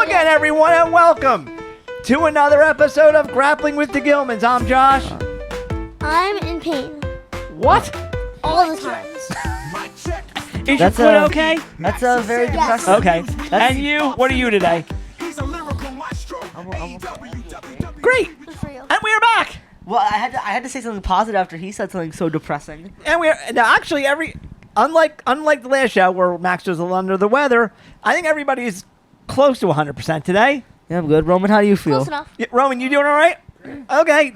again, everyone, and welcome to another episode of Grappling with the Gilmans. I'm Josh. I'm in pain. What? All the times. Is your foot okay? That's a very depressing. Okay. And you? What are you today? Great. Good for you. And we're back. Well, I had to say something positive after he said something so depressing. And we're now actually unlike the last show where Max was a little under the weather. I think everybody's close to 100% today. Yeah, I'm good. Roman, how do you feel? Close enough. Yeah, Roman, you doing all right? Okay.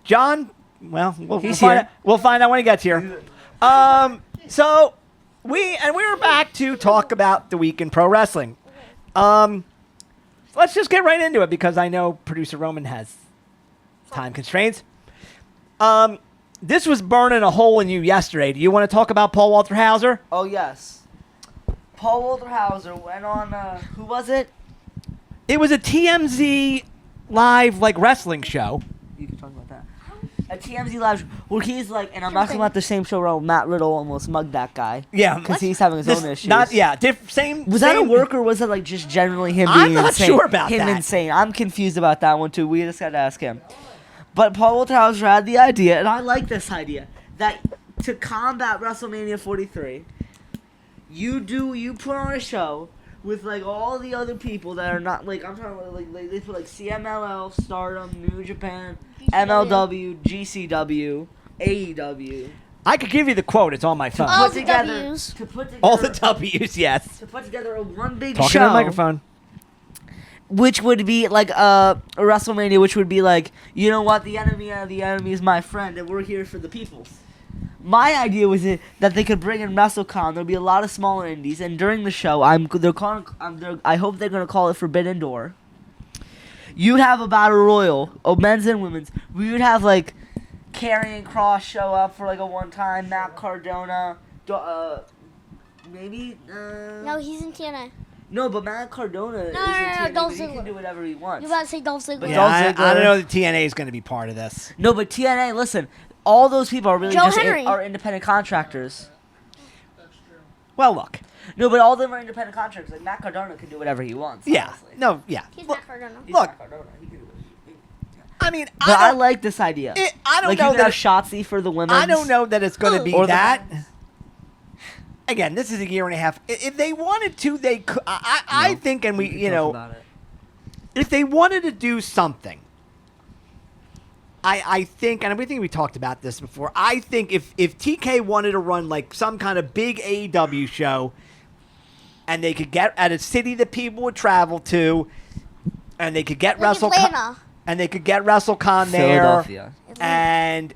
John, well, we'll find out when he gets here. So we're back to talk about the week in pro wrestling. Let's just get right into it because I know producer Roman has time constraints. This was burning a hole in you yesterday. Do you want to talk about Paul Walter Hauser? Oh, yes. Paul Walter Hauser went on, who was it? It was a TMZ live wrestling show. You can talk about that. A TMZ live where he's like, and I'm not talking about the same show where Matt Riddle almost mugged that guy. Yeah. Because he's having his own issues. Same. Was that a work or was it just generally him being I'm not insane? sure about that. Him insane. I'm confused about that one too. We just got to ask him. But Paul Walter Hauser had the idea, and I like this idea, that to combat WrestleMania 43, you put on a show with all the other people that are not I'm talking about they put CMLL, Stardom, New Japan, MLW, GCW, AEW. I could give you the quote. It's on my phone. All the W's. To put together All the W's, yes. To put together one big Talking show. to the microphone. Which would be a WrestleMania, which would be you know what, the enemy is my friend, and we're here for the people. My idea was that they could bring in WrestleCon. There'll be a lot of smaller indies, and during the show, I hope they're gonna call it Forbidden Door. You'd have a battle royal of men's and women's. We would have Karrion Kross show up for a one-time. Matt Cardona, maybe. No, he's in TNA. No, but Matt Cardona is No, a Dolph he can Ziggler. do whatever he wants. You're about to say Dolph Ziggler. But Yeah, Dolph I Ziggler. don't know that TNA is going to be part of this. No, but TNA, listen, all those people are really Joe just Henry. are independent contractors. Well, look. No, but all of them are independent contractors. Matt Cardona can do whatever he wants. Yeah. Honestly. No, yeah. He's Look, Matt Cardona. He's Look. Matt Cardona. He can do whatever I mean, But I like this idea. I don't you know can have that. Shotzi for the women. I don't know that it's going to be Or the that. men's. Again, this is a year and a half. If they wanted to, they could. I think, and we talk about it. if they wanted to do something, I think, and we think we talked about this before. I think if TK wanted to run some kind of big AEW show, and they could get at a city that people would travel to, and they could get WrestleCon, Atlanta. and they could get WrestleCon there, Philadelphia. and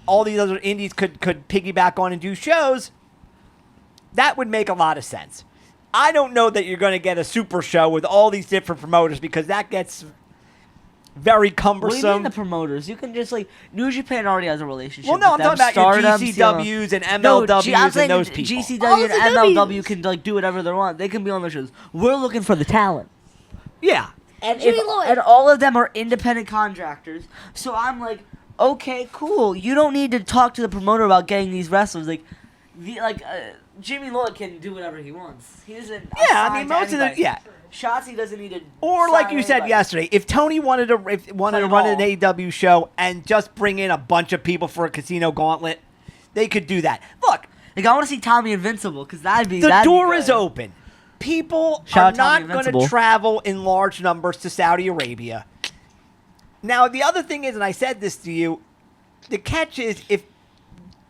all these other indies could piggyback on and do shows. That would make a lot of sense. I don't know that you're going to get a super show with all these different promoters because that gets very cumbersome. What do you mean the promoters? You can just New Japan already has a relationship. Well, no, I'm with them. talking about your Stardom, GCWs and No, MLWs I'm saying and those people. All GCW the and MLW Ws. can do whatever they want. They can be on their shows. We're looking for the talent. Yeah. And, Jimmy Lloyd. and all of them are independent contractors. So I'm okay, cool. You don't need to talk to the promoter about getting these wrestlers. Jimmy Lloyd can do whatever he wants. He doesn't. Yeah, I mean, most of the... Yeah. Shotzi doesn't need to. Or sign like you said anybody. yesterday, if Tony wanted to run an AEW show and just bring in a bunch of people for a casino gauntlet, they could do that. Look, I want to see Tommy Invincible because that'd be the door be is good. open. People Shout are out Tommy not going to Invincible. travel in large numbers to Saudi Arabia. Now, the other thing is, and I said this to you, the catch is if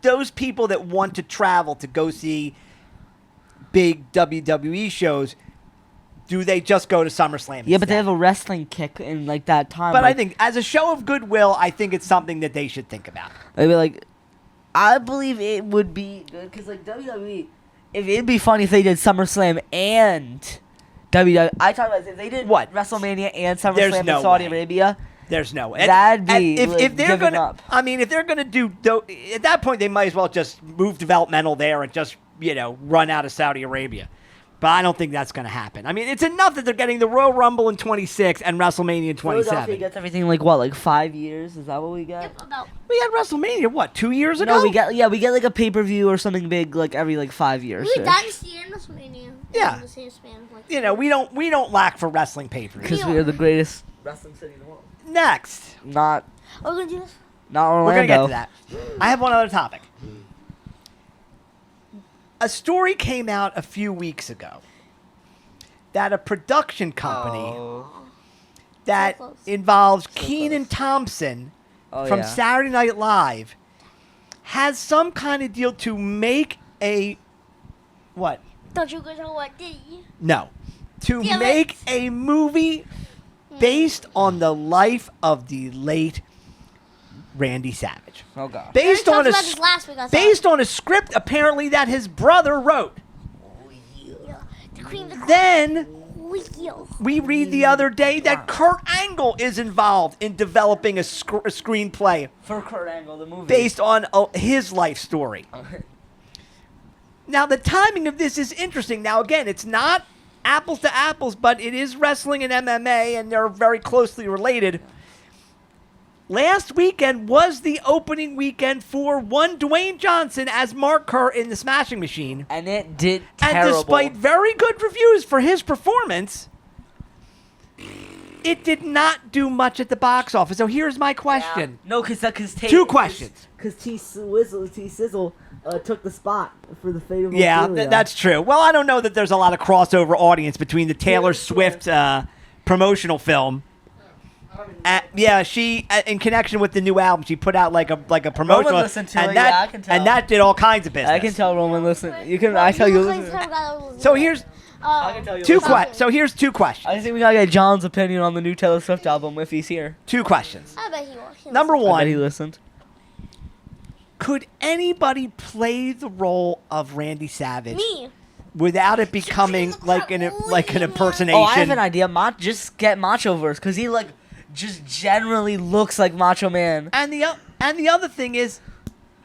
those people that want to travel to go see big WWE shows, do they just go to SummerSlam? Yeah, but they instead? have a wrestling kick in that time. But I think as a show of goodwill, I think it's something that they should think about. I believe it would be good because WWE. If it'd be funny if they did SummerSlam and WWE. I talk about if they did What? WrestleMania and There's SummerSlam in no Saudi way. Arabia. There's no way. That'd be if they're giving gonna. up. I mean, if they're gonna do at that point, they might as well just move developmental there and just run out of Saudi Arabia. But I don't think that's going to happen. I mean, it's enough that they're getting the Royal Rumble in 26 and WrestleMania in 27. Philadelphia gets everything 5 years? Is that what we get? Yep, about. We had WrestleMania 2 years ago? No, we get a pay-per-view or something big every 5 years. We had Dynasty and WrestleMania. Yeah. The same span of, like, You know, we don't lack for wrestling pay-per-views. Because we are the greatest wrestling city in the world. Next, Not Are we gonna do this? Orlando. we're gonna get to that. I have one other topic. A story came out a few weeks ago that a production company Oh. that So close. involves So Kenan close. Thompson Oh, from yeah. Saturday Night Live has some kind of deal to make a what? Thought you were gonna tell what did you? No. To Damn make it. a movie based on the life of the late Randy Savage. Oh god. Based We on talked a about this last week. I thought. based on a script apparently that his brother wrote. Yeah. The Queen of the Then Wheel. we read the other day that Kurt Angle is involved in developing a screenplay For Kurt Angle, the movie. based on his life story. Now, the timing of this is interesting. Now, again, it's not apples to apples, but it is wrestling and MMA, and they're very closely related. Last weekend was the opening weekend for one Dwayne Johnson as Mark Kerr in The Smashing Machine. And it did And terrible. despite very good reviews for his performance, it did not do much at the box office. So here's my question. No, because Two questions. Because T Sizzle took the spot for the fate of Yeah, Ophelia. that's true. Well, I don't know that there's a lot of crossover audience between the Taylor Swift promotional film. Yeah, she in connection with the new album, she put out like a promotional, listened to and it, that yeah, I can tell. and that did all kinds of business. I can tell Roman listen. You can. I tell you listen. So here's I can tell you two listen. So here's two questions. I think we gotta get John's opinion on the new Taylor Swift album if he's here. Two questions. I bet he will. Number I bet he one, listened. could anybody play the role of Randy Savage Me. without it becoming like an impersonation? Oh, I have an idea. Just get Macho Verse because he just generally looks like Macho Man. And the other thing is,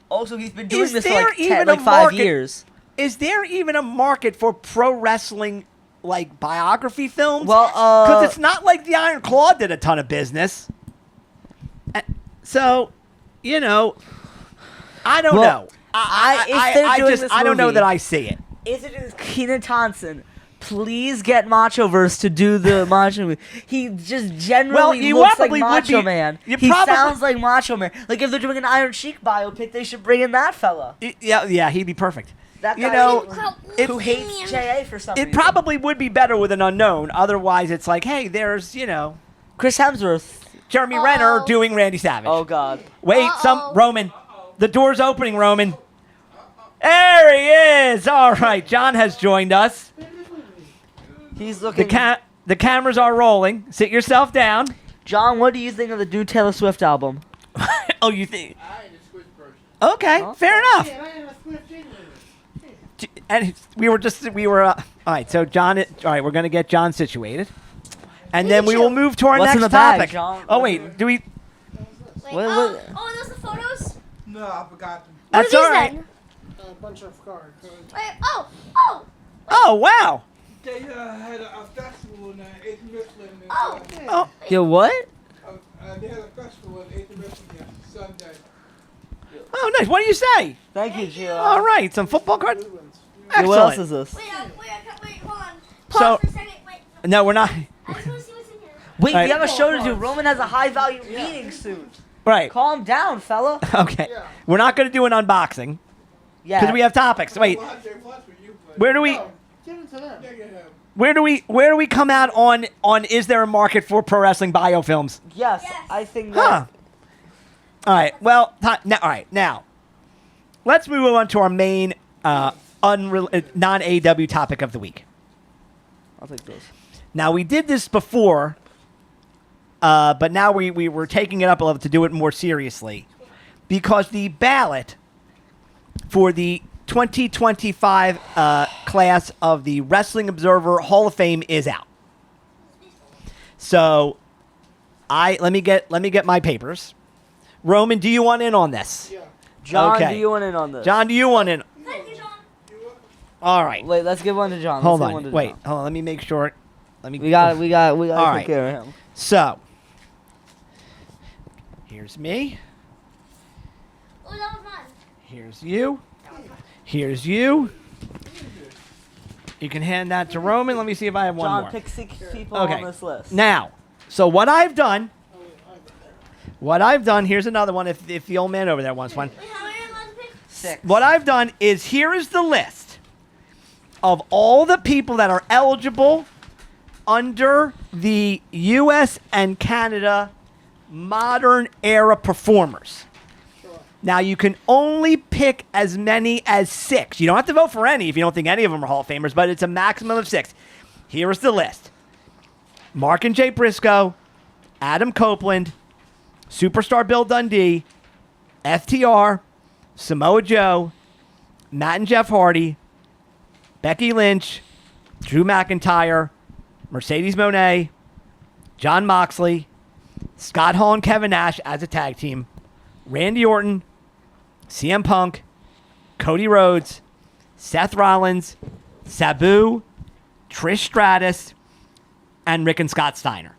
Also, he's been doing Is this for there like, even a 5 market- years. is there even a market for pro wrestling like biography films? Well, because it's not like the Iron Claw did a ton of business. So, you know, I don't Well, know. if they're doing this I don't know movie- that I see it. If it is Kenan Thompson, please get Machoverse to do the Macho Man. He just generally you looks like probably would Macho be- Man. you He probably- sounds like Macho Man. Like if they're doing an Iron Sheik biopic, they should bring in that fella. Yeah, he'd be perfect. That You guy know, who hates JA for some reason. It probably would be better with an unknown. Otherwise, it's like, hey, there's Chris Hemsworth. Jeremy Uh-oh. Renner doing Randy Savage. Oh God. Wait, Uh-oh. Roman. The door's opening, Roman. There he is. All right, John has joined us. He's looking. The cameras are rolling. Sit yourself down. John, what do you think of the new Taylor Swift album? Oh, you think? I ain't a Swift person. Okay, Huh? fair enough. Yeah, I ain't a Swift either. Oh. And we were. All right, so John. All right, we're gonna get John situated, and then we will move to our What's in next the bag, topic. John? Oh wait, do we? Wait, What- oh, those the photos? No, I forgot them. What are That's these all right. then? A bunch of cards. Wait, oh. Oh wow. They had a festival in Eighth Michigan. Oh. Oh, Yo, what? They had a festival in Eighth Michigan Sunday. oh nice. What do you say? Thank you, Gio. All right, some football cards. Blue ones. Excellent. What else is this? Wait, hold on. So- Pause for a second. Wait. No, we're not. I just want to see what's in here. Wait, All right. we have a show to do. Roman has a high value meeting soon. Right. Calm down, fella. Okay. Yeah. We're not gonna do an unboxing Yeah. because we have topics. Wait, Well, Jay Plus with you, but where do we? no, give it to them. Yeah, get him. Where do we come out on is there a market for pro wrestling biofilms? Yes, Yes. I think Huh. that. All right. Well, now let's move on to our main non-AW topic of the week. I'll take those. Now we did this before, but now we were taking it up a level to do it more seriously because the ballot for the 2025 class of the Wrestling Observer Hall of Fame is out. So, let me get my papers. Roman, do you want in on this? Yeah. John, Okay. do you want in on this? John, do you want in? Thank you, John. All right. Wait, let's give one to John. Hold Let's give one on. to Wait. John. Hold on. Let me make sure. Let me. We got All to right. take care of him. So, here's me. Oh, that was mine. Here's you. Here's you. You can hand that to Roman. Let me see if I have one John, more. pick 6 people Okay. on this list. Now, so what I've done, here's another one if the old man over there wants one. Wait, how many am I allowed to pick? 6. What I've done is here is the list of all the people that are eligible under the U.S. and Canada modern era performers. Now, you can only pick as many as 6. You don't have to vote for any if you don't think any of them are Hall of Famers, but it's a maximum of 6. Here is the list. Mark and Jay Briscoe, Adam Copeland, Superstar Bill Dundee, FTR, Samoa Joe, Matt and Jeff Hardy, Becky Lynch, Drew McIntyre, Mercedes Moné, John Moxley, Scott Hall and Kevin Nash as a tag team, Randy Orton, CM Punk, Cody Rhodes, Seth Rollins, Sabu, Trish Stratus, and Rick and Scott Steiner.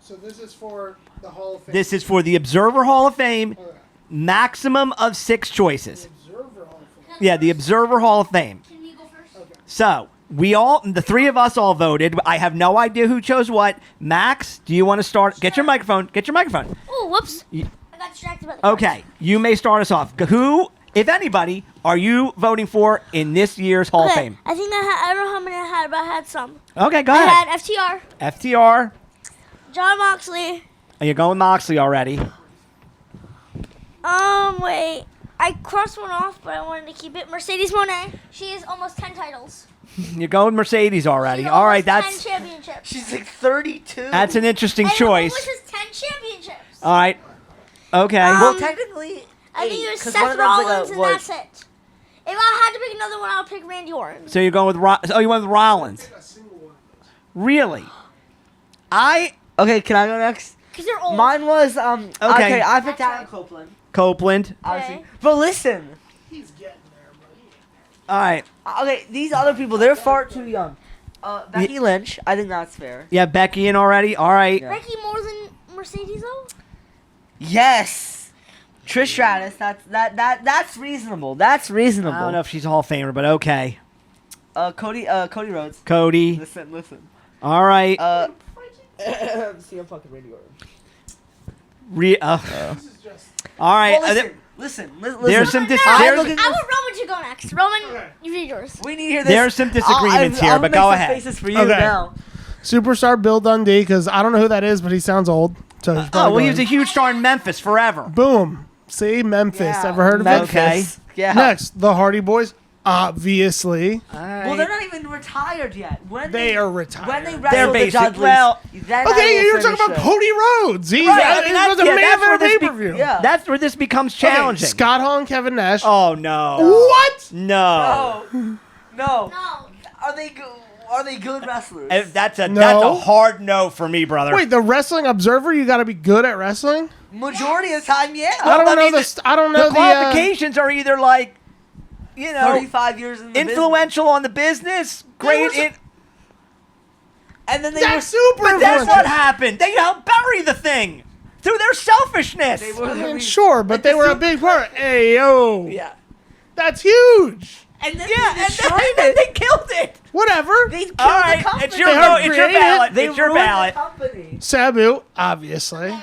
So this is for the Hall of Fame. This is for the Observer Hall of Fame, Okay. maximum of 6 choices. Observer Hall of Fame. Yeah, the Observer Hall of Fame. Can we go first? Okay. So, the 3 of us all voted. I have no idea who chose what. Max, do you want to start? Get your microphone. Oh, whoops. You- I got distracted by the cards. Okay, you may start us off. Who, if anybody, are you voting for in this year's Hall of Okay, Fame? I think I don't know how many I had, but I had some. Okay, go I ahead. had FTR, FTR. John Moxley. Are you going Moxley already? Wait. I crossed one off, but I wanted to keep it. Mercedes Moné. She has almost 10 titles. You're going Mercedes already. She's All right, almost 10 that's championships. She's like 32. an interesting and choice. Which is 10 championships. All right. Okay. well, Um, technically, I think it was 'cause Seth one of them's like a- Rollins, and what? that's it. If I had to pick another one, I would pick Randy Orton. So you're going with you went with Rollins. A single one of those. Really? Okay, can I go next? Because they're old. Mine was okay. I picked That's Adam right. Copeland. Copeland. Obviously. Okay. But listen, He's getting there, buddy. All right. okay, these other people, they're far too young. Becky Lynch, I think that's fair. Yeah, Becky in already. All right. Yeah. Becky more than Mercedes, though? Yes. Trish Stratus, that's reasonable. That's reasonable. I don't know if she's a Hall of Famer, but okay. Cody Rhodes. Cody. Listen. All right. CM Punk and Randy Orton. This is just. All right. Well, listen. There's some dis- I there's- want Roman to go next. Roman, Okay. you read yours. We need to hear this. There's some disagreements here, I'll but make go some ahead. faces for you Okay. now. Superstar Bill Dundee, because I don't know who that is, but he sounds old. So he's Oh, probably well, he was a going. huge star in Memphis forever. Boom. See, Memphis. Yeah, Ever heard of Memphis. it? Okay. Yeah. Next, the Hardy Boys. Obviously, Well, they're not even retired yet. When they are retired. When they They're wrestle the basic. Dudleys, Well, then I Okay, will you're talking finish about it. Cody Rhodes. He's Right, I mean, he that's- was a yeah, man that's of where the this pay be- per view. Yeah. That's where this becomes Okay, challenging. Scott Hall and Kevin Nash. Oh no. What? No. No. No. Are they good? Are they good wrestlers? That's a No. hard no for me, brother. Wait, the Wrestling Observer. You got to be good at wrestling. Majority of the time, yeah. I don't I know mean, the. I don't know the the. qualifications are either like, 35 years in the influential on the business, great was a- in. and then they That's were super. But that's influential. what happened. They helped bury the thing through their selfishness. They were I mean, sure, but they were a big part. Hey yo, yeah. That's huge. And then Yeah, they and destroyed then it. they killed it. Whatever. They killed All the right, company. it's your They vote. helped It's your create it. ballot. They It's your ruined ballot. the company. Sabu, obviously,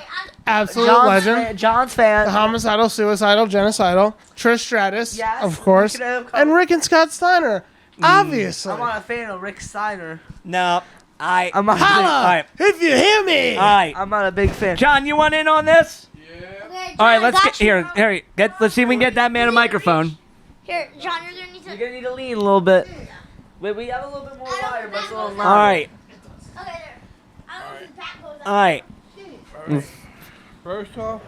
absolute John's legend. fan, John's fan. The homicidal, suicidal, genocidal. Trish Stratus, Yes, of course, we could have and Rick and Scott Steiner, obviously. I'm not a fan of Rick Steiner. No, I'm not. Holla All right. if you hear me. all right. I'm not a big fan. John, you want in on this? Okay, All right, John, let's got get you. here. Let's see if we can get that man a microphone. Here, John, you're gonna need to. You're gonna need to lean a little bit. Wait, we have a little bit more wider, but it's a little All louder. right, Okay, there. I don't know if his back goes up. all right. First off,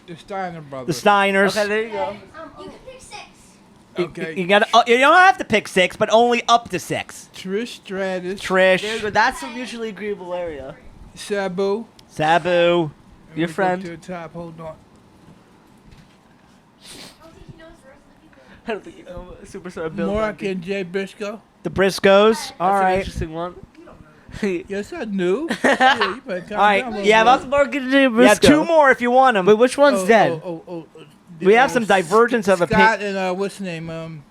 the Steiner The brothers. Steiners. Okay, there you go. You can pick 6. Okay. You got. You don't have to pick 6, but only up to 6. Trish Stratus. There you Trish, go. That's a mutually agreeable area. Sabu. Sabu. And Your we go friend. To the top. Hold on. I don't think you know Superstar Bill. Mark Dundee. and Jay Briscoe. The Briscoes. All That's an right. interesting one. Yes, I knew. Yeah, you better calm All right, down a little yeah, bit. that's Mark and Jay You have Briscoe. 2 more if you want them. Wait, which one's dead? Oh, We have some divergence of Scott and what's his name?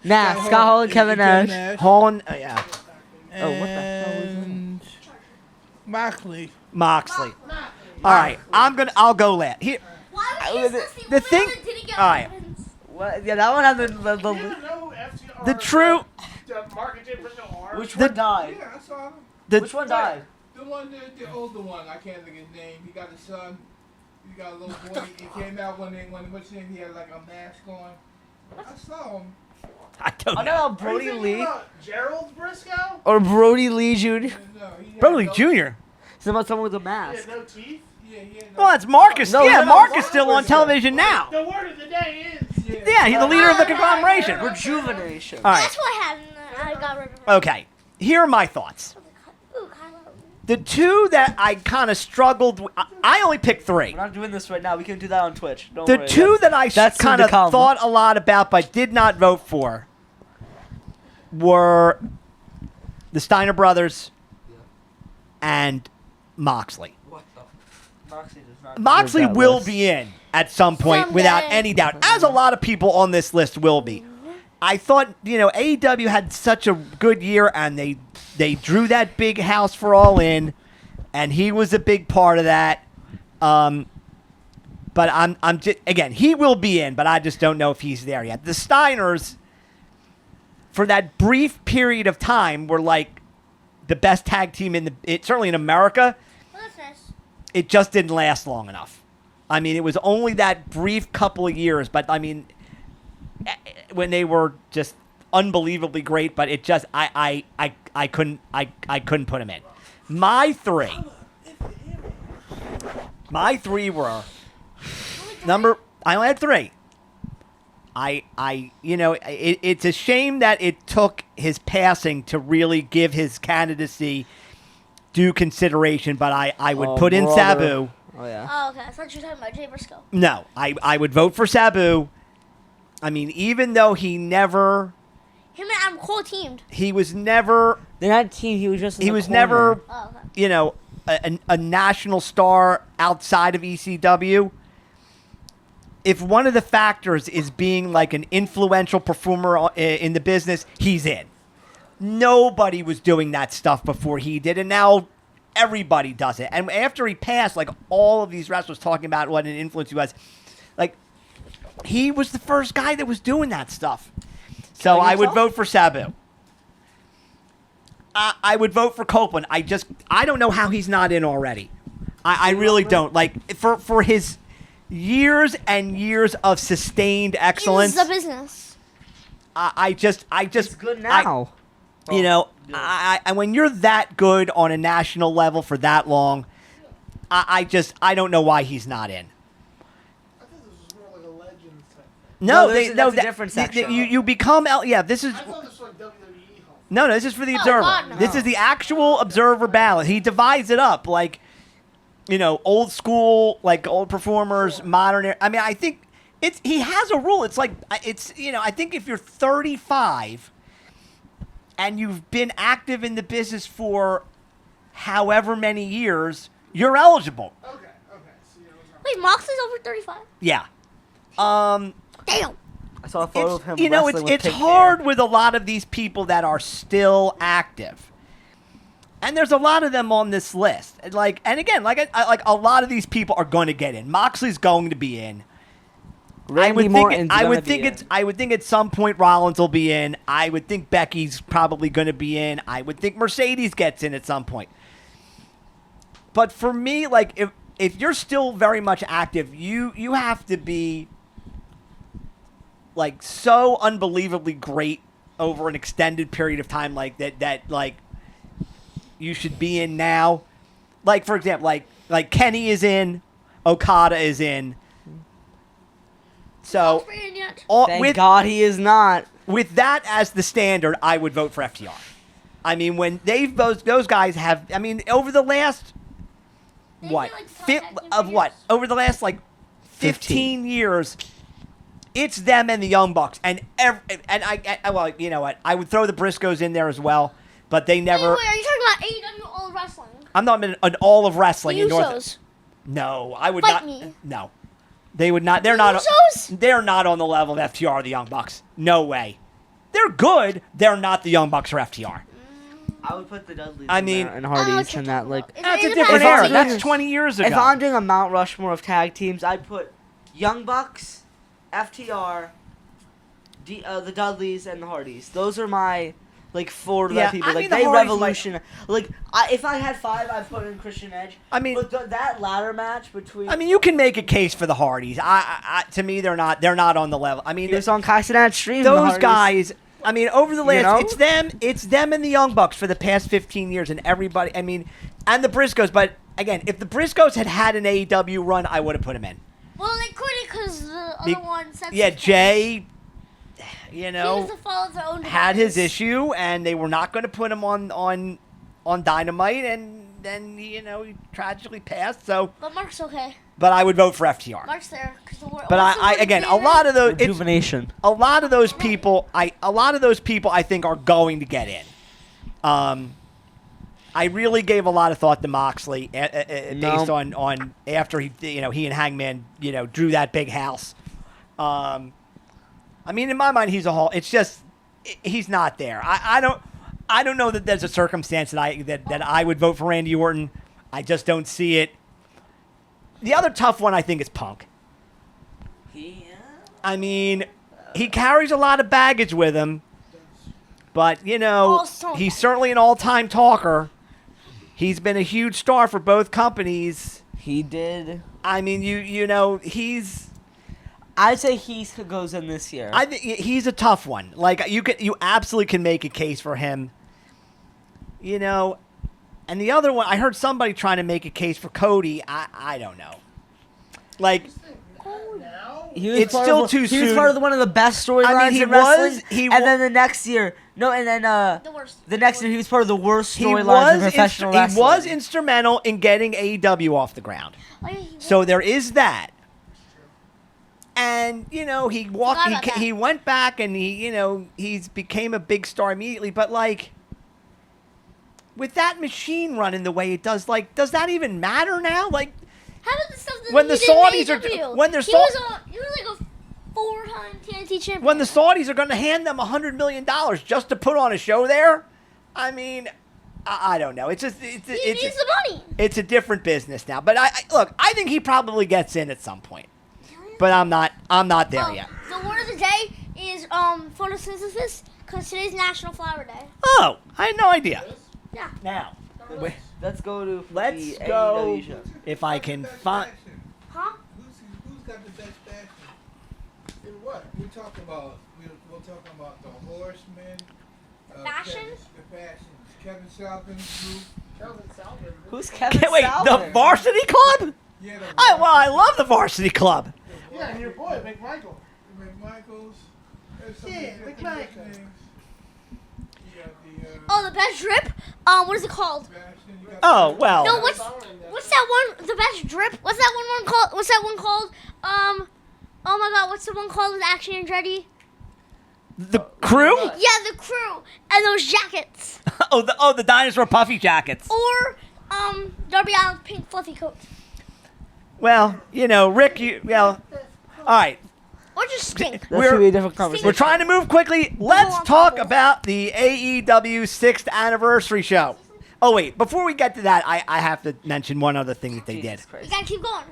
Nah, Scott Hall and Kevin Nash. Holland, yeah, Oh, what the hell is that? And Moxley. Moxley. All right, I'll go last. Here, Why would was you- he the thing- didn't get all right. weapons? What? Yeah, that one had the No FTR. The true- The marketed version R. which one died? Yeah, I saw him. Which one died? The one, the older one. I can't think of his name. He got a son. He got a little boy. He came out when what's his name? He had like a mask on. I saw him. I don't I know. know Are you Brody thinking Lee about Gerald Briscoe? or Brody Lee Jr. No, he had Brody no- Jr. It's about someone with a He mask. had no teeth. Yeah, yeah. Well, that's Marcus. No, yeah, no, Marcus still on Marcus. television now. The word of the day is. Yeah, he's the leader of the conglomeration. Rejuvenation. All right. That's what happened. I got rid of it. Okay. Here are my thoughts. Ooh, Kylo. The two that I kind of struggled with, I only picked three. We're not doing this right now. We can do that on Twitch. Don't The worry. two that I that's soon kind to of come. thought a lot about but did not vote for were the Steiner brothers and Moxley. What the? Moxley does not. Moxley deserve that will list. be in at some point without Someday. any doubt, as a lot of people on this list will be. I thought, AEW had such a good year, and they drew that big house for All In, and he was a big part of that. But I'm just, again, he will be in, but I just don't know if he's there yet. The Steiners, for that brief period of time, were like the best tag team certainly in America. Well, that's nice. It just didn't last long enough. I mean, it was only that brief couple of years, but I mean, when they were just unbelievably great, but it just I couldn't put them in. My three were I only had three. It's a shame that it took his passing to really give his candidacy due consideration, but I would put in brother. Sabu. Oh yeah. Oh, okay. I thought you were talking about Jay Briscoe. No, I would vote for Sabu. I mean, even though he was never, Him and Adam Cole teamed. They're not a team. He was just. In he the was corner. never, Oh, okay. a national star outside of ECW. If one of the factors is being like an influential performer in the business, he's in. Nobody was doing that stuff before he did, and now everybody does it. And after he passed, like all of these wrestlers talking about what an influence he was, like he was the first guy that was doing that stuff. So Killing I would himself? vote for Sabu. I would vote for Copeland. I don't know how he's not in already. I really don't. Like for his years and years of sustained excellence. This is a business. I just It's good now. I when you're that good on a national level for that long, I don't know why he's not in. I think this was more like a Legends type. No, that's a different section. You become this is I thought this was like WWE Hall. no, this is for the Oh, Observer. God, no. This is the actual Observer ballot. He divides it up like, old school, like old performers, modern. I mean, I think he has a rule. It's like I think if you're 35 and you've been active in the business for however many years, you're eligible. Okay. So you're Wait, Moxley's over 35? Yeah. Damn. I saw a photo of him. It's wrestling with it's pink hard hair. with a lot of these people that are still active, and there's a lot of them on this list. And again, a lot of these people are going to get in. Moxley's going to be in. Randy Orton's I gonna would be think in. I would think at some point Rollins will be in. I would think Becky's probably going to be in. I would think Mercedes gets in at some point. But for me, like if you're still very much active, you have to be like so unbelievably great over an extended period of time like that like you should be in now. Like for example, like Kenny is in, Okada is in. So Thank God he is not. with that as the standard, I would vote for FTR. I mean, when those guys have, I mean, over the last They've what been, like, top tag team for of what years. over the last like 15 years, it's them and the Young Bucks, and well, you know what? I would throw the Briscoes in there as well, but they never. Wait, are you talking about AEW All of Wrestling? I'm not in all of The wrestling in North. Usos. No, I would Fight not. me. No, they would not. They're The not. Usos? They're not on the level of FTR or the Young Bucks. No way. They're good. They're not the Young Bucks or FTR. I would put the Dudleys I in mean- there and I don't know Hardys what you're and that. talking Like, about. That's a Is it different If I'm era. doing- That's 20 years ago. if I'm doing a Mount Rushmore of tag teams, I'd put Young Bucks, FTR, the Dudleys, and the Hardys. Those are my like four of Yeah, that people. I Like mean, the they Hardys revolution. Like if I had five, I'd put in Christian Edge. I mean- but that ladder match between I mean, you can make a case for the Hardys. To me, they're not on the level. I mean, he was on Kaisenat stream. the those Hardys. guys. I mean, over the last, know? it's them and the Young Bucks for the past 15 years, and everybody. I mean, and the Briscoes. But again, if the Briscoes had an AEW run, I would have put them in. Well, they couldn't because the Be- other one. Sexy Yeah, Pants, Jay. He has to follow their own Had his devices. issue, and they were not going to put him on Dynamite, and then he tragically passed. So, But Mark's okay. but I would vote for FTR. Mark's there. But I again, a lot of those, Rejuvenation. a lot of those people, I think are going to get in. I really gave a lot of thought to Moxley based on after he and Hangman drew that big house. I mean, in my mind, he's a Hall. It's just he's not there. I don't know that there's a circumstance that I would vote for Randy Orton. I just don't see it. The other tough one I think is Punk. I mean, he carries a lot of baggage with him, but Also- he's certainly an all-time talker. He's been a huge star for both companies. He did. I mean, he's. I'd say he goes in this year. I think he's a tough one. Like you absolutely can make a case for him. And the other one, I heard somebody trying to make a case for Cody. I don't know. Like. Now? He was It's part still of, too He was soon. part of one of the best storylines he in wrestling. was- he and wa- then the next year, The worst. the next year he was part of the worst He storylines in was professional he wrestling. was instrumental in getting AEW off the ground. Oh, yeah, he So was. there is that. And he walked. Forgot about that. He went back and he's became a big star immediately. But like, with that machine running the way it does, like, does that even matter now? Like, How about the stuff that when he the did in Saudis are- AEW? when they're he Sau- was like a 4-time TNT champion. when the Saudis are going to hand them $100 million just to put on a show there, I mean, I don't know. It's just he needs the money. it's a different business now. But look, I think he probably gets in at some point. But I'm not there yet. The word of the day is photosynthesis because today's National Flower Day. Oh, I had no idea. Yeah. Now, Wait, let's go to Let's the go. AEW show. if I can Best find. fashion? Huh? Who's got the best fashion? In what? We're talking about. We're talking about the Horsemen. Fashion? The fashion. Kevin Salvin's group. Kevin Salvin. Who's Kevin Wait, the Salvin? Varsity Club? Yeah. I love the Varsity Club. Yeah, and your boy, McMichael. McMichaels. There's some Yeah, different McMichael. names. You got the Oh, the best drip. What is it called? fashion. You got Oh well. No, what's that one? The best drip. What's that one called? What's that one called? Oh my God, what's the one called with Action Andretti? The crew? Yeah, the crew and those jackets. the dinosaur puffy jackets. Or Darby Allin's pink fluffy coat. Well, Rick. All right. Or just stink. That should be a different conversation. We're trying to move quickly. Let's talk about the AEW 6th anniversary show. Oh wait, before we get to that, I have to mention one other thing that they did. Jesus Christ. You gotta keep going.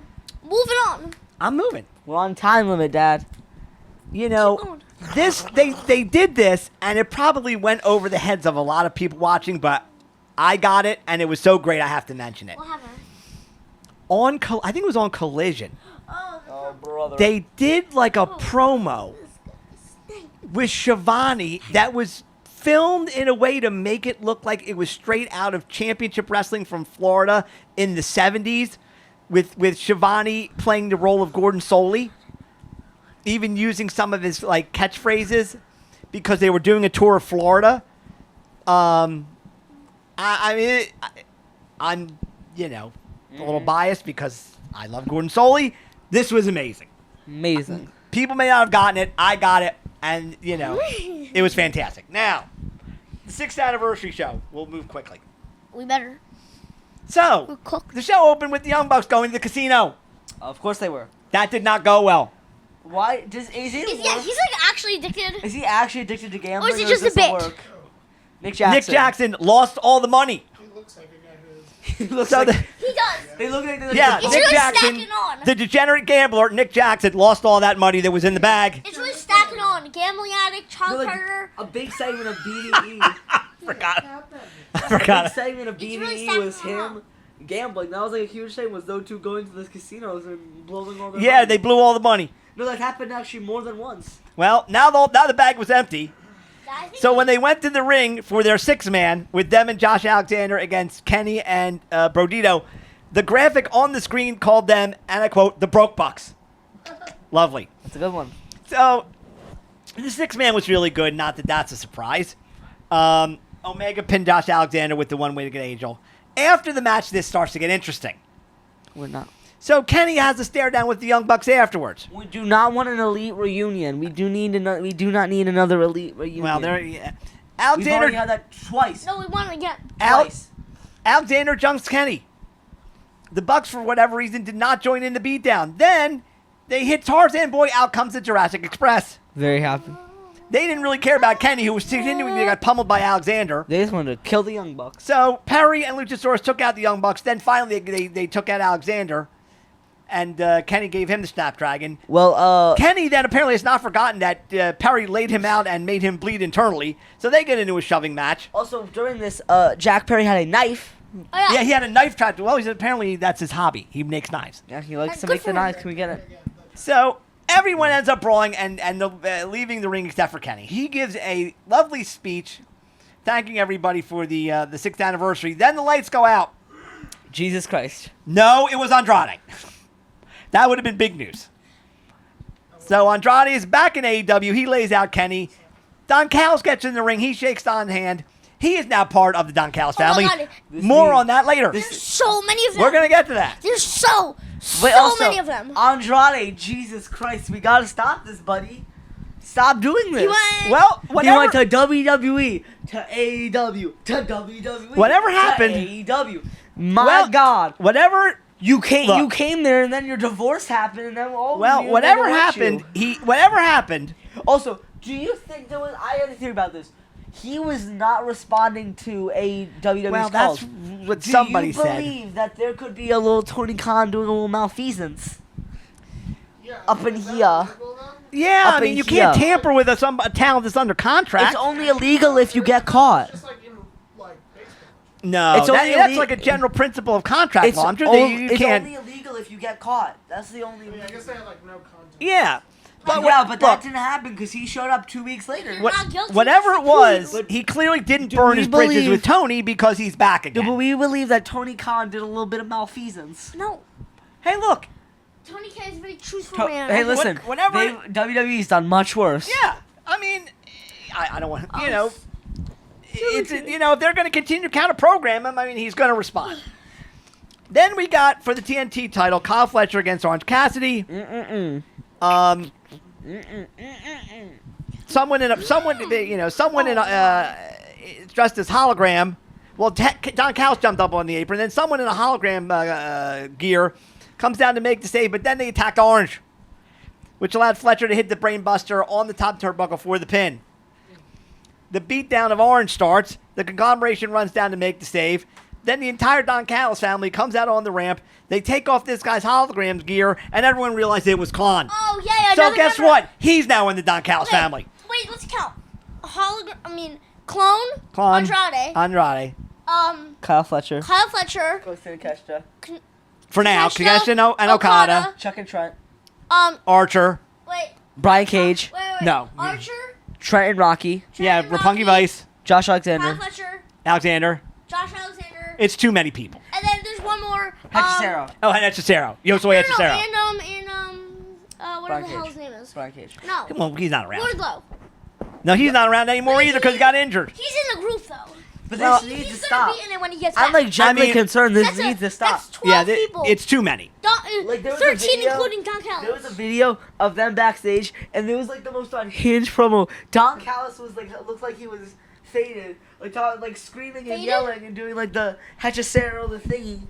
Moving on. I'm moving. We're on time limit, Dad. Keep going. They did this, and it probably went over the heads of a lot of people watching, but I got it, and it was so great I have to mention it. What happened? I think it was on Collision. Oh, brother. They did like a promo with Shivani that was filmed in a way to make it look like it was straight out of Championship Wrestling from Florida in the 70s with Shivani playing the role of Gordon Soley, even using some of his like catchphrases because they were doing a tour of Florida. I'm a little biased because I love Gordon Soley. This was amazing. Amazing. People may not have gotten it. I got it. And, it was fantastic. Now, the 6th anniversary show. We'll move quickly. We better. So, We'll cook. the show opened with the Young Bucks going to the casino. Of course they were. That did not go well. Why does AJ? Yeah, he's like actually addicted? Is he actually addicted to gambling? Or is it just a does this bit? work? Nick Jackson. Nick Jackson lost all the money. He looks like a guy who is. He looks So like, the, He does. they look like they're yeah, It's Nick really Jackson, stacking on. the degenerate gambler, Nick Jackson, lost all that money that was in the bag. It's really stacking on. Gambling addict, child like predator. a big segment of BDE. Forgot. I A forgot. big segment of It's really BDE was stacking on. him gambling. That was like a huge thing. Was those two going to the casinos and blowing all their Yeah, money. they blew all the money. No, that happened actually more than once. Well, now the bag was empty. I think So when they went to the ring for their 6-man with them and Josh Alexander against Kenny and Brodito, the graphic on the screen called them, and I quote, the Broke Bucks. Lovely. That's a good one. So the 6-man was really good. Not that that's a surprise. Omega pinned Josh Alexander with the one-winged angel. After the match, this starts to get interesting. We're not. So Kenny has a stare down with the Young Bucks afterwards. We do not want an elite reunion. We do need another. We do not need another elite reunion. Well, there. We've Alexander already had that twice. No, we won again. Twice. Alexander jumps Kenny. The Bucks, for whatever reason, did not join in the beatdown. Then they hit Tarzan Boy. Out comes the Jurassic Express. Very happy. They didn't really care about Kenny, who was continuing to get pummeled by Alexander. They just wanted to kill the Young Bucks. So Perry and Luchasaurus took out the Young Bucks. Then finally they took out Alexander. And Kenny gave him the Snapdragon. Well, Kenny then apparently has not forgotten that Perry laid him out and made him bleed internally. So they get into a shoving match. also during this, Jack Perry had a knife. Oh, Yeah, he had a knife trapped. Well, apparently that's his hobby. He makes knives. Yeah, he likes That's to good make the for him. knife. Can we get it? So everyone ends up brawling and leaving the ring except for Kenny. He gives a lovely speech thanking everybody for the 6th anniversary. Then the lights go out. Jesus Christ. No, it was Andrade. That would have been big news. So Andrade is back in AEW. He lays out Kenny. Don Callis gets in the ring. He shakes Don's hand. He is now part of the Don Callis Oh my family. God. More on that later. There's so many of them. We're going to get to that. There's so also, many of them. Andrade, Jesus Christ, we gotta stop this, buddy. Stop doing this. He went. Well, He whatever, went to WWE, to AEW, to WWE. Whatever to happened- AEW. My Well, God. whatever You came. Look. You came there, and then your divorce happened, and then whatever happened, whatever happened, Also, do you think there was? I had a theory about this. He was not responding to a WWE's well, calls. that's what Do somebody you said. believe that there could be a little Tony Khan doing a little malfeasance? Yeah, Up in is that here. illegal, though? Yeah, Up I mean, in you can't here. tamper with a talent that's under contract. It's only illegal if you get caught. Just like in like baseball. No, It's only that's ille- like a general principle of contract It's, law. I'm sure that you it's can't. only illegal if you get caught. That's the only. I mean, I guess they had like no contact. Yeah, but yeah, what- but look, that didn't happen because he showed up 2 weeks later. You're what- not guilty. whatever it was, But he clearly didn't do burn we his bridges believe- with Tony because he's back Do again. we believe that Tony Khan did a little bit of malfeasance? No. Hey, look. Tony K is a very truthful man. Hey, listen. whatever- WWE's done much worse. Yeah, I mean, I don't want it's if they're going to continue to counter program him, I mean, he's going to respond. Then we got for the TNT title, Kyle Fletcher against Orange Cassidy. Someone in dressed as hologram. Well, Don Callis jumped up on the apron. Then someone in a hologram gear comes down to make the save, but then they attacked Orange, which allowed Fletcher to hit the brainbuster on the top turnbuckle for the pin. The beatdown of Orange starts. The conglomeration runs down to make the save. Then the entire Don Callis family comes out on the ramp. They take off this guy's hologram gear, and everyone realized it was Klon. Oh yeah. So another guess member- what? He's now in the Don Callis Okay, family. Wait, let's count. Clone. Klon, Andrade. Kyle Fletcher. Kyle Fletcher. Costa Kesha. For now, Takeshita, Takeshita and Okada. Chuck and Trent. Archer. Wait. Brian Cage. Wait. No. Archer. Trent and Rocky. Yeah, Trent Roppongi Rocky, Vice. Josh Kyle Alexander. Fletcher. Alexander. Josh Alexander. It's too many people. And then there's one more. Hechicero. Oh, and Hechicero. Yosoi Hechicero. Whatever Brian the hell Cage. his name is. Brian Cage. No. Well, he's not around. Wardlow. No, he's not around anymore Wait, either because he got injured. He's in the group though. But Well, this needs to He's stop. gonna be in it when he gets back. I'm like genuinely mean, concerned. This That's needs to stop. That's 12 people. It's too many. Like, there was a 13 video- including Don Callis. There was a video of them backstage, and there was like the most unhinged promo. Don Callis was like, looked like he was faded, like screaming and Faded? yelling and doing like the Hechicero, the thingy.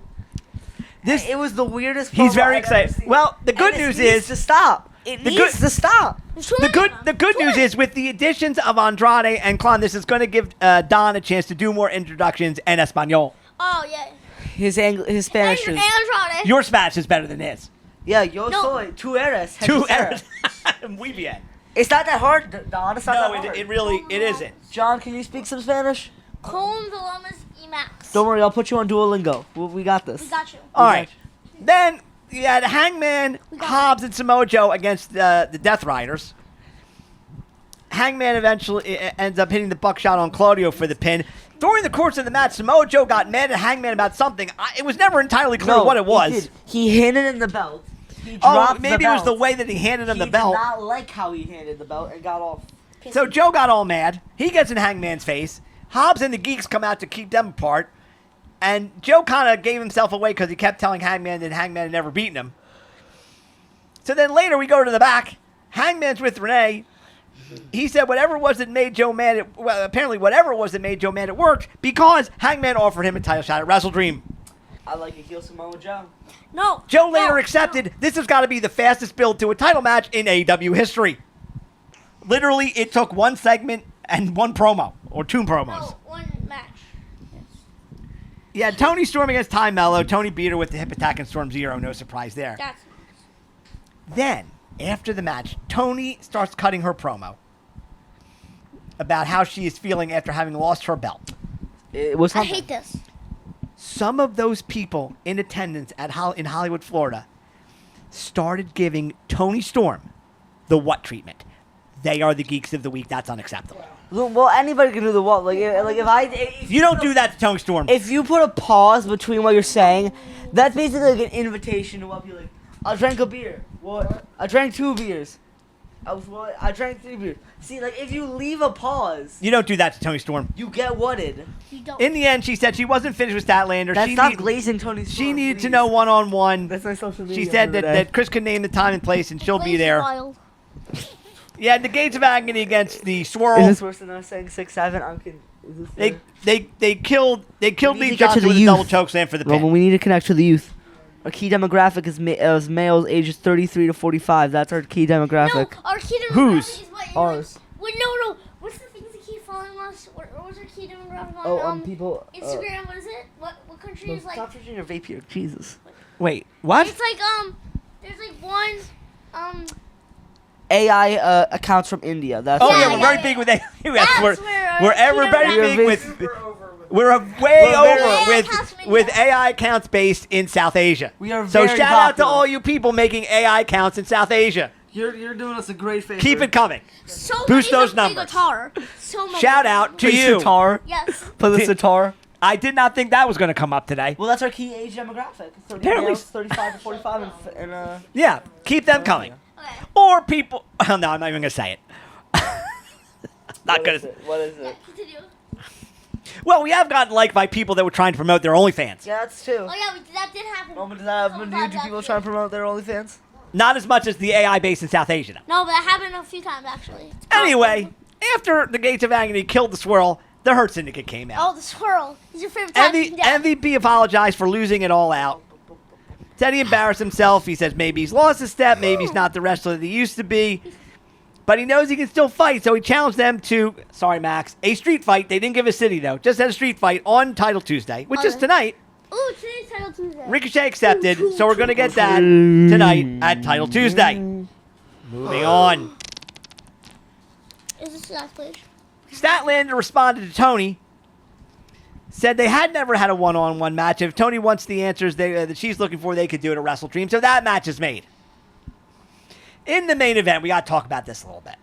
This It was the weirdest. He's promo very I've ever excited. seen. Well, the good And this news needs is to stop. It The needs good- to stop. There's too The many good of them. the good Too news many. is with the additions of Andrade and Klon, this is going to give Don a chance to do more introductions in Espanol. Oh yeah. His Spanish is. Andrade. Your Spanish is better than his. Yeah, yo No. soy. Two eres. Two hechicera. errors. Muy bien. It's not that hard, Don. It's not No, that hard. it really it isn't. John, can you speak some Spanish? Con Villamas Emax. Don't worry, I'll put you on Duolingo. We got this. We got you. All right. Then you had Hangman, We got Hobbs, and Samoa Joe against the Death Riders. Hangman eventually ends up hitting the buckshot on Claudio for the pin. During the course of the match, Samoa Joe got mad at Hangman about something. It was never entirely clear what it was. He did. He handed him the belt. He Oh, dropped maybe the it was the belt. way that he handed him He the belt. did not like how he handed the belt and got off. So Joe got all mad. He gets in Hangman's face. Hobbs and the Geeks come out to keep them apart. And Joe kind of gave himself away because he kept telling Hangman that Hangman had never beaten him. So then later we go to the back. Hangman's with Renee. He said whatever it was that made Joe mad, apparently whatever it was that made Joe mad, it worked because Hangman offered him a title shot at Wrestle Dream. I like a heel Samoa Joe. No. Joe later no, accepted this has got to be the fastest build to a title match in AEW history. Literally, it took one segment and one promo, or two promos. No, one match. Yeah, Tony Storm against Ty Mello. Tony beat her with the hip attack and Storm Zero. No surprise there. That's Then, after the match, Tony starts cutting her promo about how she is feeling after having lost her belt. It was I something. hate this. Some of those people in attendance in Hollywood, Florida, started giving Tony Storm the what treatment. They are the geeks of the week. That's unacceptable. Well, anybody can do the what. If You don't do that to Tony Storm. If you put a pause between what you're saying, that's basically like an invitation to what you're like. I drank a beer. What? I drank 2 beers. I drank 3 beers. See, like if you leave a pause, You don't do that to Tony Storm. you get whatted. You don't. In the end, she said she wasn't finished with Statlander. That's She not need- glazing Tony's. She needed to know one-on-one. That's my social media. She said for the that, day. that Chris could name the time and place, and she'll be Lazy there. Wild. Yeah, the Gates of Agony against the Is Swirl. this worse than us saying 6'7"? I'm kidding. Is this They killed We need Lee to get to Johnson the with a youth. double chokeslam for the Roman, pin. we need to connect to the youth. Our key demographic is males ages 33 to 45. That's our key No, demographic. our key demographic Whose? is what? Ours. Wait, no. What's the things that keep following us? What was our key demographic on People. Instagram? What is it? What country is like? Stop touching your vape here. Jesus. Wait, what? It's like there's like one AI accounts from India. That's Oh Yeah, yeah, yeah, we're very yeah. big with AI. That's We're, where we're our ever key very demographic- big with- with. We're over with We're way We're over very- AI with accounts from with India. AI accounts based in South Asia. We are So very shout out to popular. all you people making AI accounts in South Asia. You're doing us a great favor. Keep it coming. So Boost many those to play numbers. Guitar. So many. Shout out to Play you. sitar. Yes. Play the Ti- sitar. I did not think that was going to come up today. Well, that's our key age demographic. 30 Apparently- males, 35 to 45, and Yeah, keep them coming. Okay. Or people. Oh, no, I'm not even going to say it. Not what going is to. it? What is Yeah, it? continue. Well, we have gotten liked by people that were trying to promote their OnlyFans. Yeah, that's two. Oh yeah, that did happen. Roman, does that happen to you? Do people try and promote their OnlyFans? Not as much as the AI based in South Asia, though. No, but that happened a few times actually. Anyway, after the Gates of Agony killed the Swirl, the Hurt Syndicate came out. Oh, the swirl. He's your favorite type. MVP apologized for losing it all out. Said he embarrassed himself. He says maybe he's lost a step, maybe he's not the wrestler that he used to be. But he knows he can still fight, so he challenged them to, sorry Max, a street fight. They didn't give a city though, just had a street fight on Title Tuesday, which is Okay. tonight. Ooh, today's Title Tuesday. Ricochet accepted, so we're going to get that tonight at Title Tuesday. Moving on. Is this the last page? Statlander responded to Tony, said they had never had a one-on-one match. If Tony wants the answers that she's looking for, they could do it at Wrestle Dream. So that match is made. In the main event, we got to talk about this a little bit.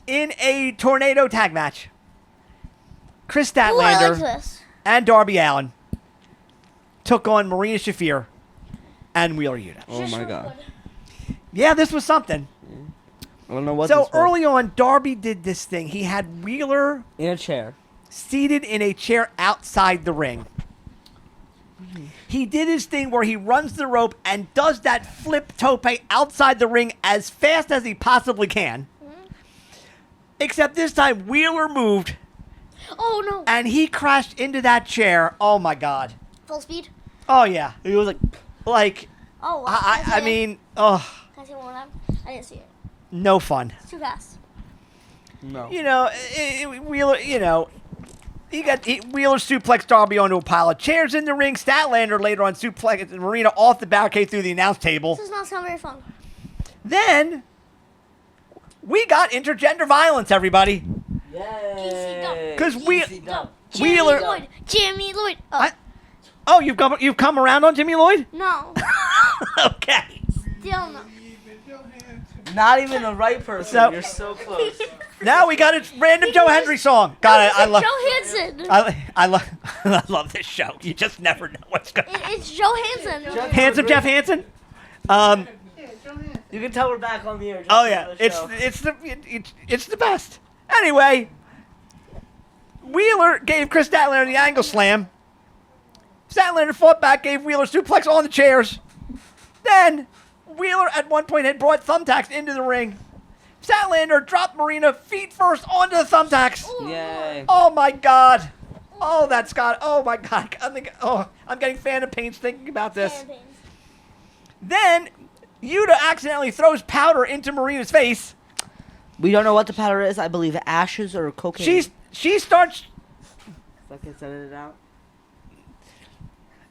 In a tornado tag match, Chris Ooh, I like Statlander this. and Darby Allin took on Marina Shafir and Wheeler Yuta. Oh Just my real God. good. Yeah, this was something. I don't know what So this was. early on, Darby did this thing. He had Wheeler in a chair. seated in a chair outside the ring. He did his thing where he runs the rope and does that flip tope outside the ring as fast as he possibly can. Except this time, Wheeler moved Oh no. and he crashed into that chair. Oh my God. Full speed. Oh yeah. He was like, Oh, wow. I mean, oh, Can I see it one more time? I didn't see it. no fun. It's too fast. No. You know, Wheeler, Wheeler suplexed Darby onto a pile of chairs in the ring. Statlander later on suplexed Marina off the barricade through the announce table. This does not sound very fun. Then we got intergender violence, everybody. Yay. Because Go. Wheeler- Jimmy Lloyd. Oh, Oh, you've come around on Jimmy Lloyd? no. Okay. Still no. Not even the right person. So- You're so close. Now we got a random Joe Hendry song. God, I love. Joe Hansen. I love. I love this show. You just never know what's going. It's Joe Hansen. Handsome Jeff Hansen. You can tell we're back on the air. just Oh for yeah, the show. it's the best. Anyway, Wheeler gave Chris Statlander the angle slam. Statlander fought back, gave Wheeler suplex on the chairs. Then Wheeler at one point had brought thumbtacks into the ring. Statlander dropped Marina feet first onto the thumbtacks. Yay. Oh my God. Oh, that's got. Oh my God. I'm getting phantom pains thinking about this. Then Yuta accidentally throws powder into Marina's face. We don't know what the powder is. I believe ashes or cocaine. She starts. If I can send it out.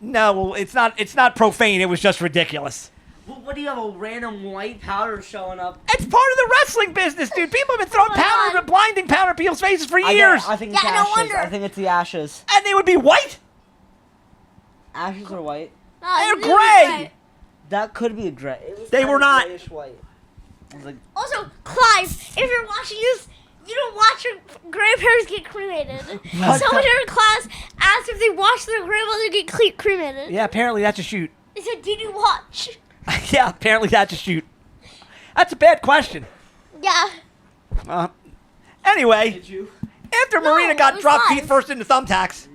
No, well, it's not profane. It was just ridiculous. What do you have, a random white powder showing up? It's part of the wrestling business, dude. People have been throwing Oh my powder, God. blinding powder in people's faces for years, I think it's Yeah, no ashes. wonder. I think it's the ashes. and they would be white. Ashes are white. They're gray. That could be a gray. It was They kind were of not. grayish white. It was like, Also, Clive, if you're watching this, you don't watch your grandparents get cremated. What? Someone in our class asked if they watched their grandmother get cremated. Yeah, apparently that's a shoot. They said, "Did you watch?" Yeah, apparently that's a shoot. That's a bad question. Yeah. Anyway, did you? after No, Marina it got was dropped live. feet first into thumbtacks,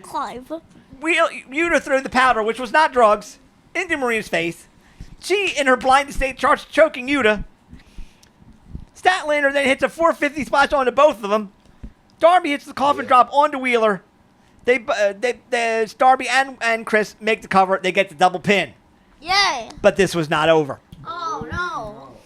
Clive. Yuta threw the powder, which was not drugs, into Marina's face. She, in her blinded state, starts choking Yuta. Statlander then hits a 450 splash onto both of them. Darby hits the coffin drop onto Wheeler. Darby and Chris make the cover. They get the double pin. Yay. But this was not over. Oh no.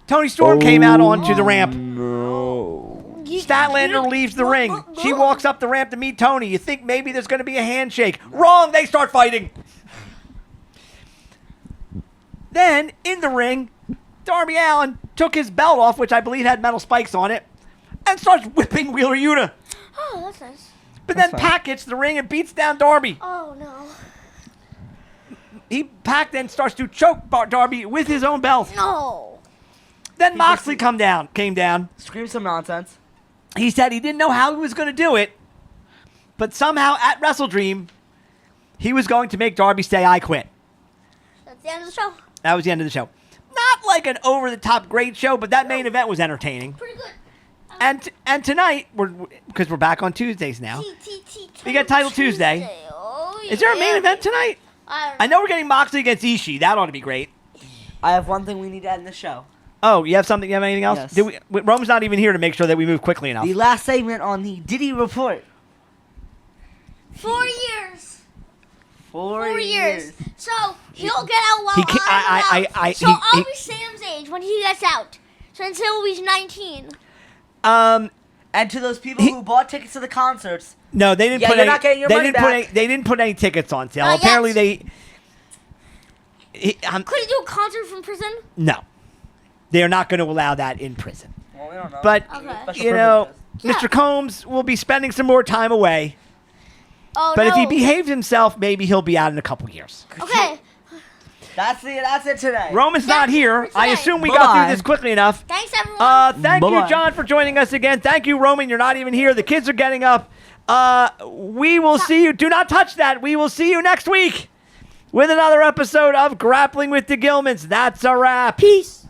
Tony Storm came out onto the ramp. No. Statlander leaves the ring. She walks up the ramp to meet Tony. You think maybe there's going to be a handshake. Wrong. They start fighting. Then, in the ring, Darby Allin took his belt off, which I believe had metal spikes on it, and starts whipping Wheeler Yuta. Oh, that's nice. But That's then fine. Pac hits the ring and beats down Darby. Oh no. Pac then starts to choke Darby with his own belt. No. Then Moxley came down. Scream some nonsense. He said he didn't know how he was going to do it, but somehow at WrestleDream, he was going to make Darby say, "I quit." That's the end of the show. That was the end of the show. Not like an over-the-top great show, but that main event was entertaining. Pretty good. And tonight, because we're back on Tuesdays now. We got Title Tuesday. Oh, Is there a main yeah. event tonight? I know we're getting Moxley against Ishii. That ought to be great. I have one thing we need to add in the show. Oh, you have something? You have anything else? Yes. Rome's not even here to make sure that we move quickly enough. The last segment on the Diddy Report. 4 years. 4 years. So he'll get out while He can't- I'm out. So he- I'll he- be Sam's age when he gets out. So until he's 19. And to those people who bought tickets to the concerts, No, they didn't Yeah, put you're any. not getting your they money didn't put back. any. They didn't put any tickets on sale. Not Apparently, yet. they. Could he do a concert from prison? No, they are not going to allow that in prison. well, we don't know. But Okay. Special you know, privileges. Mr. Combs will be spending some more time away. Oh But no. if he behaves himself, maybe he'll be out in a couple years. Okay. That's it today. Roman's not here. for I today. assume we got Bye-bye. through this quickly enough. Thanks everyone. Thank you, Bye-bye. John, for joining us again. Thank you, Roman. You're not even here. The kids are getting up. We will see you. Do not touch that. We will see you next week with another episode of Grappling with the Gilmans. That's a wrap. Peace.